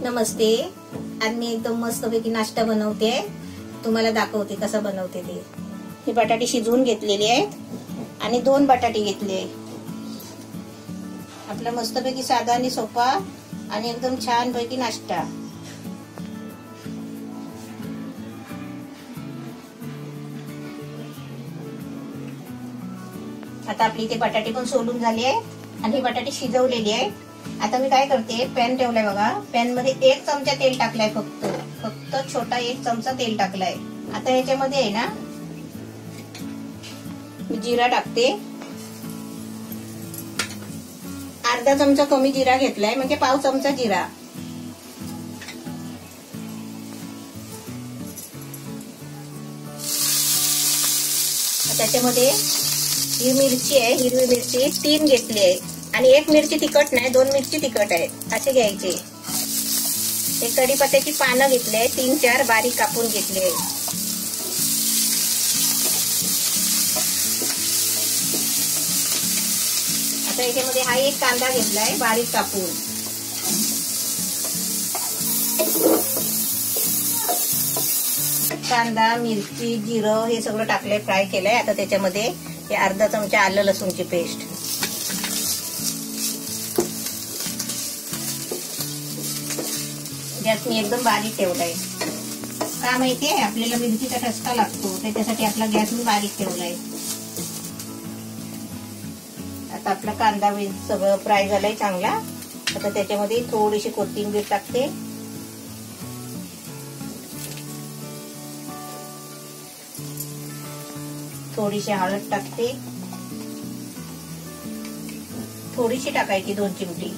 नमस्ते. आज मी एकदम मस्तपैकी नाश्ता बनवते. तुम्हाला दाखवते कसं बनवते ते. ही बटाटे शिजवून घेतलेली आहेत आणि 2 बटाटे घेतले. आपला मस्तपैकी साधा आणि सोपा आणि एकदम छान पैकी नाश्ता. आता आपली इथे बटाटे पण सोलून झाले आहेत आणि हे बटाटे शिजवलेले आहेत. आता मी काय करते, पॅन ठेवलाय बघा. पॅन मध्ये 1 चमचा तेल टाकलाय. फक्त छोटा 1 चमचा तेल टाकलाय. आता याच्यामध्ये आहे ना मी जिरा टाकते. अर्धा चमचा कमी जिरा घेतलाय, म्हणजे पाव चमचा जिरा. त्याच्यामध्ये ही मिरची आहे, हिरवी मिरची 3 घेतली आहे आणि 1 मिरची तिखट नाही, 2 मिरची तिखट आहेत असे घ्यायचे. एक कढीपत्त्याची पानं घेतले, 3-4 बारीक कापून घेतले. आता याच्यामध्ये हा 1 कांदा घेतलाय बारीक कापून. कांदा, मिरची, जिरं हे सगळं टाकलंय, फ्राय केलंय. आता त्याच्यामध्ये हे अर्धा चमचा आलं लसूणची पेस्ट. गॅस मी एकदम बारीक ठेवलाय. का माहितीये, आपल्याला मिरचीचा ठसका लागतो, त्याच्यासाठी आपला गॅस मी बारीक ठेवलाय. आता आपला कांदा सगळं फ्राय झालाय चांगला. आता त्याच्यामध्ये थोडीशी कोथिंबीर टाकते. थोडीशी हळद टाकते. थोडीशी टाकायची 2 चिमटी.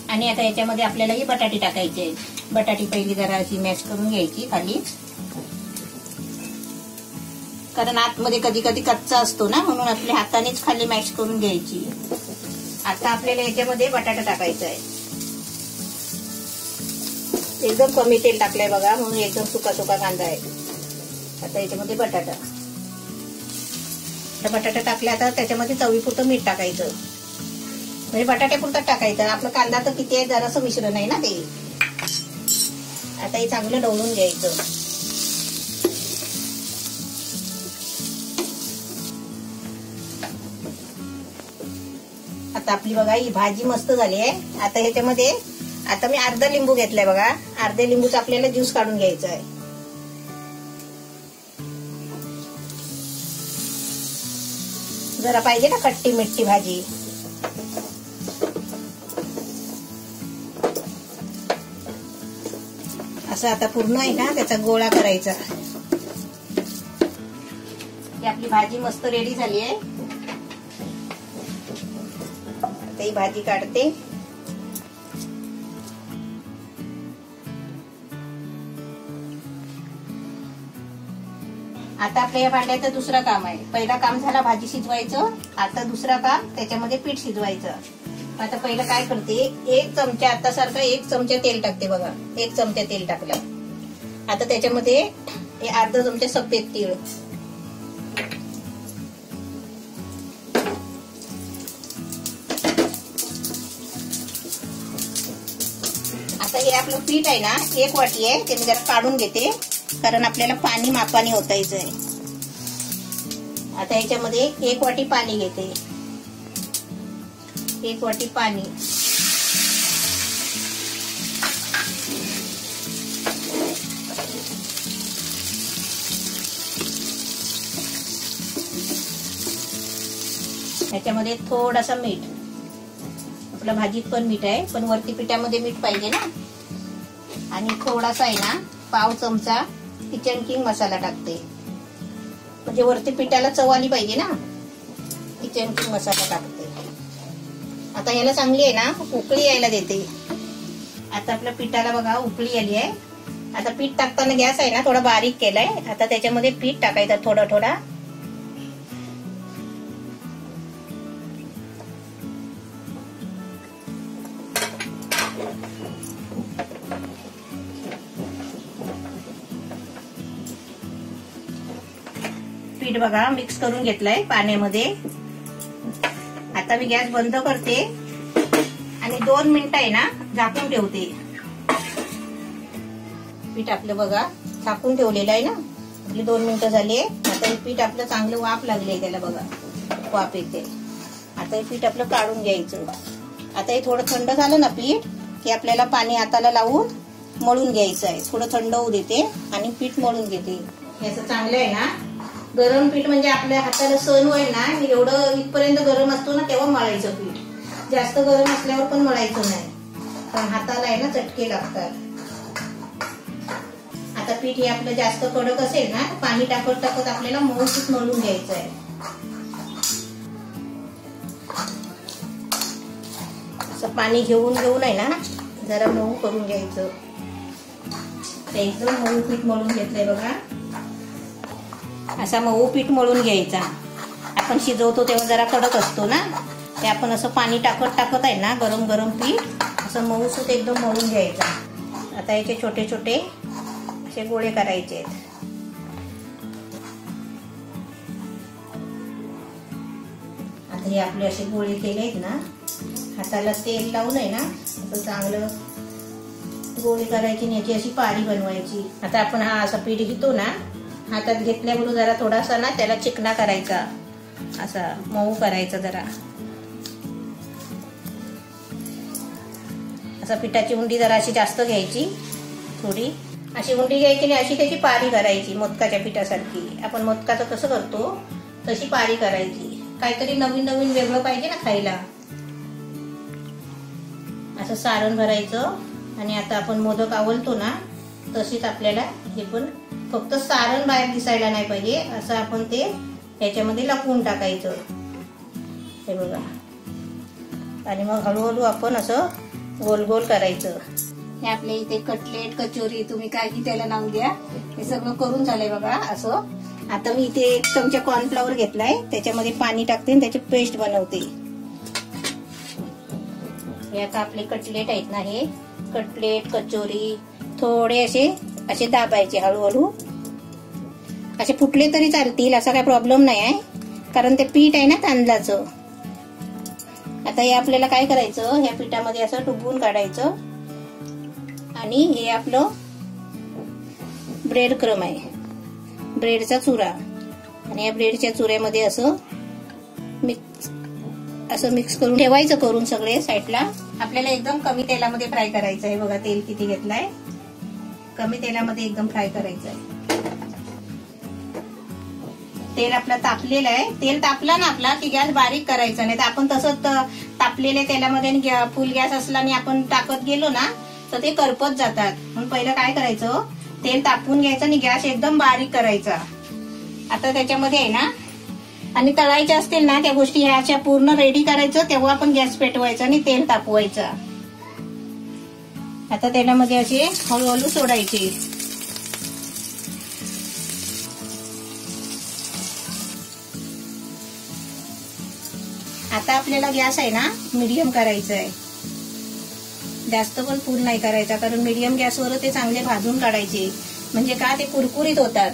आणि आता याच्यामध्ये आपल्याला ही बटाटे टाकायचे. बटाटी पहिली जरा अशी मॅश करून घ्यायची खाली, कारण आतमध्ये कधी कधी कच्चा असतो ना, म्हणून आपल्या हातानेच खाली मॅश करून घ्यायची. आता आपल्याला याच्यामध्ये बटाटा टाकायचा आहे. एकदम कमी तेल टाकलंय बघा, म्हणून एकदम सुका सुका कांदा आहे. आता याच्यामध्ये बटाटा टाकला. आता त्याच्यामध्ये चवीपुरतं मीठ टाकायचं, म्हणजे बटाट्यापुरतं टाकायचं. आपलं कांदा तर किती आहे, जरासं मिश्रण आहे ना ते. आता हे चांगलं ढवळून घ्यायचं. आता आपली बघा ही भाजी मस्त झाली आहे. आता ह्याच्यामध्ये आता मी अर्धा लिंबू घेतलाय बघा. अर्ध्या लिंबूचा आपल्याला ज्यूस काढून घ्यायचा आहे. जरा पाहिजे ना खट्टी मिठी भाजी. असं आता पूर्ण आहे ना त्याचा गोळा करायचा. ही आपली भाजी मस्त रेडी झाली आहे. ही भाजी काढते. आता आपल्या या भांड्याचं दुसरं काम आहे. पहिला काम झाला भाजी शिजवायचं. आता दुसरा काम त्याच्यामध्ये पीठ शिजवायचं. आता पहिलं काय करते, 1 चमचा आता सारखा 1 चमचा तेल टाकते बघा. 1 चमचा तेल टाकलं. आता त्याच्यामध्ये हे अर्धा चमचा सफेद तीळ. आता हे आपलं पीठ आहे ना 1 वाटी आहे, ते मी जरा काढून घेते, कारण आपल्याला पाणी मापाने ओतायचं आहे. आता याच्यामध्ये 1 वाटी पाणी घेते. 1 वाटी पाणी. याच्यामध्ये थोडासा मीठ. आपल्या भाजीत पण मीठ आहे, पण वरती पिठामध्ये मीठ पाहिजे ना. आणि थोडासा आहे ना पाव चमचा किचन किंग मसाला टाकते, म्हणजे वरती पिठाला चव आली पाहिजे ना. किचन किंग मसाला टाकते. आता याला चांगली आहे ना उकळी यायला देते. आता आपल्या पिठाला बघा उकळी आली आहे. आता पीठ टाकताना गॅस आहे ना थोडा बारीक केलाय. आता त्याच्यामध्ये पीठ टाकायचं थोडा थोडा. पीठ बघा मिक्स करून घेतलंय पाण्यामध्ये. आता मी गॅस बंद करते आणि 2 मिनिटं आहे ना झाकून ठेवते. पीठ आपलं बघा झाकून ठेवलेलं आहे ना, आपली 2 मिनिटं झाली. आता हे पीठ आपलं चांगलं वाफ लागले त्याला बघा, वाफ येते. आता हे पीठ आपलं काढून घ्यायचं. आता हे थोडं थंड झालं ना पीठ की आपल्याला पाणी हाताला लावून मळून घ्यायचं आहे. थोडं थंड होऊ देते आणि पीठ मळून घेते. याचं चांगलं आहे ना गरम पीठ, म्हणजे आपल्या हाताला सहन होईल ना. एवढं इथपर्यंत गरम असतो ना तेव्हा मळायचं पीठ. जास्त गरम असल्यावर पण मळायचं नाही, कारण हाताला आहे ना चटके लागतात. आता पीठ हे आपलं जास्त कडक असेल ना पाणी टाकत टाकत आपल्याला मऊ पीठ मळून घ्यायचं आहे. असं पाणी घेऊन आहे ना जरा मऊ करून घ्यायचं. एकदम मऊ पीठ मळून घेतलंय बघा. असा मऊ पीठ मळून घ्यायचा. आपण शिजवतो तेव्हा जरा कडक असतो ना, ते आपण असं पाणी टाकत टाकत आहे ना गरम गरम पीठ असं मऊसूत एकदम मळून घ्यायचा. आता याचे छोटे छोटे असे गोळे करायचे. आता हे आपले असे गोळे केले आहेत ना, हाताला तेल लावून आहे ना असं चांगलं गोळे करायची आणि याची अशी पारी बनवायची. आता आपण हा असा पीठ घेतो ना, हातात घेतल्याबरोबर जरा थोडासा ना त्याला चिकना करायचा, असा मऊ करायचा जरा. असा पिठाची उंडी जरा अशी जास्त घ्यायची, थोडी अशी उंडी घ्यायची आणि अशी त्याची पारी करायची मोदकाच्या पिठासारखी. आपण मोदकाचं कसं करतो तशी पारी करायची. काहीतरी नवीन नवीन वेगळं पाहिजे ना खायला. असं सारण भरायचं आणि आता आपण मोदक आवलतो ना तशीच आपल्याला हे पण, फक्त सारण बाहेर दिसायला नाही पाहिजे असं आपण ते याच्यामध्ये लपवून टाकायचं. हे बघा. आणि मग हळूहळू आपण असं गोल गोल करायचं. हे आपल्या इथे कटलेट कचोरी तुम्ही काही त्याला नाव द्या, हे सगळं करून झालंय बघा असं. आता मी इथे 1 चमचा कॉर्नफ्लॉवर घेतलाय, त्याच्यामध्ये पाणी टाकते आणि त्याची पेस्ट बनवते. हे आता आपले कटलेट आहेत ना, हे कटलेट कचोरी थोडे असे दाबायचे हळूहळू. असे फुटले तरी चालतील, असा काही प्रॉब्लेम नाही आहे, कारण ते पीठ आहे ना तांदळाचं. आता हे आपल्याला काय करायचं, ह्या पिठामध्ये असं डुबवून काढायचं. आणि हे आपलं ब्रेड क्रम आहे, ब्रेडचा चुरा. आणि या ब्रेडच्या चुऱ्यामध्ये असं मिक्स करून ठेवायचं करून सगळे साईडला. आपल्याला एकदम कमी तेलामध्ये फ्राय करायचं आहे. बघा तेल किती घेतलंय, कमी तेलामध्ये एकदम फ्राय करायचं आहे. तेल आपलं तापलेलं आहे. तेल तापला ना आपला की गॅस बारीक करायचा, नाही तर आपण तसंच तापलेल्या तेलामध्ये फुल गॅस असला आणि आपण टाकत गेलो ना तर ते करपत जातात. म्हणून पहिलं काय करायचं, तेल तापवून घ्यायचं आणि गॅस एकदम बारीक करायचा. आता त्याच्यामध्ये आहे ना, आणि तळायच्या असतील ना त्या गोष्टी ह्याच्या पूर्ण रेडी करायचं, तेव्हा आपण गॅस पेटवायचा आणि तेल तापवायचं. आता तेलामध्ये असे हळूहळू सोडायचे. आता आपल्याला गॅस आहे ना मीडियम करायचा आहे, जास्त पण फुल नाही करायचा, कारण मीडियम गॅसवर ते चांगले भाजून काढायचे. म्हणजे का ते कुरकुरीत होतात.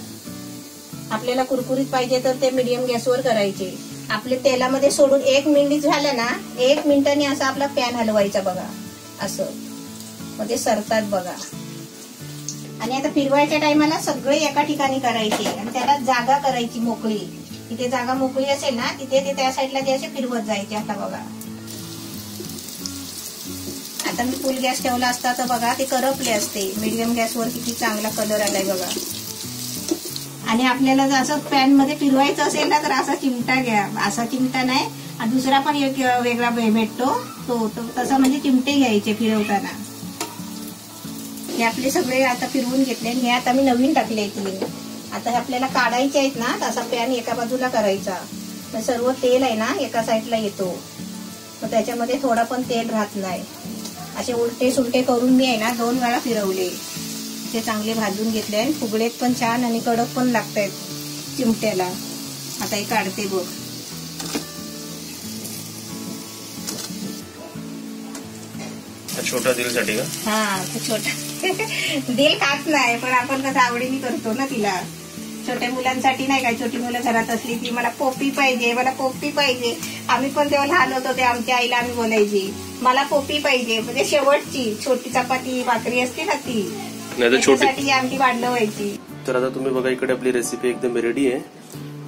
आपल्याला कुरकुरीत पाहिजे तर ते मीडियम गॅसवर करायचे. आपले तेलामध्ये सोडून 1 मिनिट झालं ना, 1 मिनिटांनी असा आपला पॅन हलवायचा बघा असं, म्हणजे सरतात बघा. आणि आता फिरवायच्या टायमाला सगळे एका ठिकाणी करायचे आणि त्याला जागा करायची मोकळी. तिथे जागा मोकळी असेल ना तिथे ते त्या साईडला ते असे फिरवत जायचे. आता बघा, आता मी फुल गॅस ठेवला असता तर बघा ते करपले असते. मीडियम गॅसवर किती चांगला कलर आलाय बघा. आणि आपल्याला जर असं पॅन मध्ये फिरवायचं असेल ना तर असा चिमटा घ्या. असा चिमटा नाही, दुसरा पण एक वेगळा भेटतो तो तसा, म्हणजे चिमटे घ्यायचे फिरवताना. हे आपले सगळे आता फिरवून घेतले आणि हे आता मी नवीन टाकले 3. आता हे आपल्याला काढायचे आहेत ना, तसा पॅन एका बाजूला करायचा. मग सर्व तेल आहे ना एका साईडला येतो, मग त्याच्यामध्ये थोडा पण तेल राहत नाही. असे उलटे सुलटे करून मी आहे ना 2 वेळा फिरवले. ते चांगले भाजून घेतले आणि फुगलेत पण छान आणि कडक पण लागतायत चिमट्याला. आता हे काढते बघ. छोटा दिलसाठी का? हा, छोटा दिल खात नाही, पण आपण कसं आवडीने करतो ना तिला. छोट्या मुलांसाठी नाही का, छोटी मुलं घरात असली की मला पोपी पाहिजे, मला पोपी पाहिजे. आम्ही पण तेव्हा लहान होतो ते आमच्या आईला आम्ही बोलायची मला पोपी पाहिजे, म्हणजे शेवटची छोटी चपाती भाकरी असते ना ती, त्याच्यासाठी आमची भांडणं व्हायची. तर आता तुम्ही बघा इकडे आपली रेसिपी एकदम रेडी आहे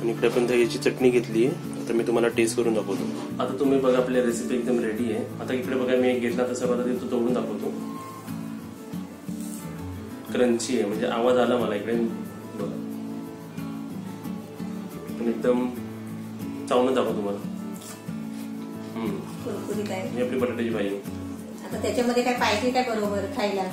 आणि इकडे आपण याची चटणी घेतली आहे. आता मी तुम्हाला टेस्ट करून दाखवतो. आता तुम्ही बघा आपली रेसिपी एकदम रेडी आहे. आता इकडे बघा मी एक घेतला तसं बघा तो तोडून दाखवतो. क्रंची आहे, म्हणजे आवाज आला मला इकडे बघा. एकदम चावून दाखवतो तुम्हाला. कुरकुरीत आहे. ही आपली बटाट्याची भाजी. आता त्याच्यामध्ये काय पाहिजे काय बरोबर खायला,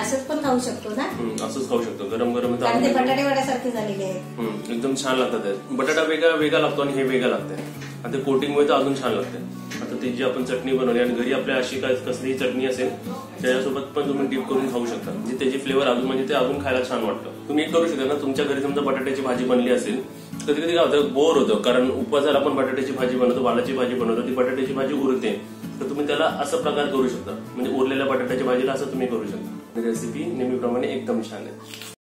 असंच पण खाऊ शकतो ना. असंच खाऊ शकतो गरम गरम. कारण ते बटाटे वड्यासारखे झालेले आहेत. एकदम छान लागतात. बटाटा वेगळा लागतो आणि हे वेगळं लागतंय. आणि ते कोटिंगमुळे तर अजून छान लागते. आता ती जी आपण चटणी बनवली आणि घरी आपल्या अशी काय कसली चटणी असेल त्याच्यासोबत पण तुम्ही डिप करून खाऊ शकता. म्हणजे त्याची फ्लेवर अजून म्हणजे ते अजून खायला छान वाटतं. तुम्ही करू शकता ना. तुमच्या घरी समजा बटाट्याची भाजी बनली असेल, कधी कधी काय होतं बोर होतं, कारण उपवासाला आपण बटाट्याची भाजी बनवतो, वालाची भाजी बनवतो, ती बटाट्याची भाजी उरते. तर तुम्ही त्याला असं प्रकार करू शकता, म्हणजे उरलेल्या बटाट्याच्या भाजीला असं तुम्ही करू शकता. रेसिपी नेहमीप्रमाणे एकदम छान आहे.